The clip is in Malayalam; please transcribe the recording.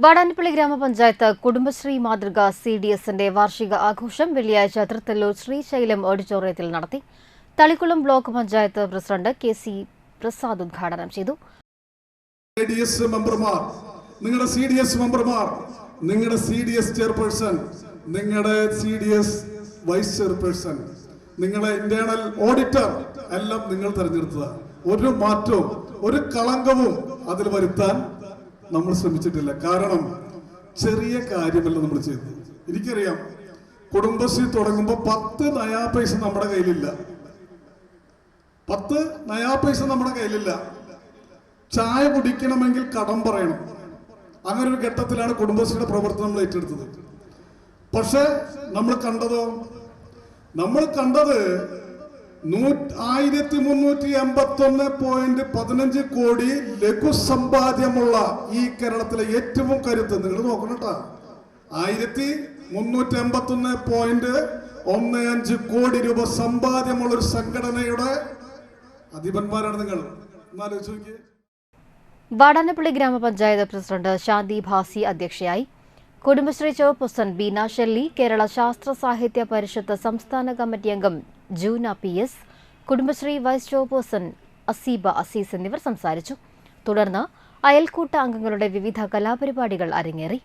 വാടാനപ്പള്ളി ഗ്രാമപഞ്ചായത്ത് കുടുംബശ്രീ മാതൃക CDSന്റെ വാർഷിക ആഘോഷം വെള്ളിയാഴ്ച തൃത്തല്ലൂർ ശ്രീശൈലം ഓഡിറ്റോറിയത്തിൽ നടത്തി. Thalikulam block panchayat president KC Prasad ഉദ്ഘാടനം ചെയ്തു. നിങ്ങളുടെ CDS ചെയർപേഴ്സൺ, നിങ്ങളുടെ CDS വൈസ് ചെയർപേഴ്സൺ, നിങ്ങളുടെ ഇന്റേണൽ ഓഡിറ്റർ എല്ലാം നിങ്ങൾ തെരഞ്ഞെടുത്തത്. ഒരു മാറ്റവും ഒരു കളങ്കവും അതിൽ വരുത്താൻ നമ്മൾ ശ്രമിച്ചിട്ടില്ല. കാരണം ചെറിയ കാര്യമല്ല നമ്മൾ ചെയ്തത്. എനിക്കറിയാം, കുടുംബശ്രീ തുടങ്ങുമ്പോൾ 10 നയാ പൈസ നമ്മുടെ കയ്യിലില്ല. 10 നയാ പൈസ നമ്മുടെ കയ്യിലില്ല. ചായ കുടിക്കണമെങ്കിൽ കടം പറയണം. അങ്ങനെ ഒരു ഘട്ടത്തിലാണ് കുടുംബശ്രീയുടെ പ്രവർത്തനം നമ്മൾ ഏറ്റെടുത്തത്. പക്ഷെ നമ്മൾ കണ്ടത് 1381.15 കോടി ലഘു സമ്പാദ്യമുള്ള ഈ കേരളത്തിലെ ഏറ്റവും കരുത്ത് നിങ്ങൾ നോക്കണം കേട്ടോ. 1381.15 കോടി രൂപ സമ്പാദ്യമുള്ള ഒരു സംഘടനയുടെ അധിപന്മാരാണ് നിങ്ങൾ. എന്നാലോചിച്ച് നോക്കിയേ. വാടാനപ്പള്ളി ഗ്രാമപഞ്ചായത്ത് പ്രസിഡന്റ് ശാന്തി ഭാസി അധ്യക്ഷയായി. കുടുംബശ്രീ ചെയർപേഴ്സൺ ബീന ഷെല്ലി, കേരള ശാസ്ത്ര സാഹിത്യ പരിഷത്ത് സംസ്ഥാന കമ്മിറ്റി അംഗം Juna PS, Kudumbashree vice chairperson Aseeba Azeez എന്നിവർ സംസാരിച്ചു. തുടർന്ന് അയൽക്കൂട്ട അംഗങ്ങളുടെ വിവിധ കലാപരിപാടികൾ അരങ്ങേറി.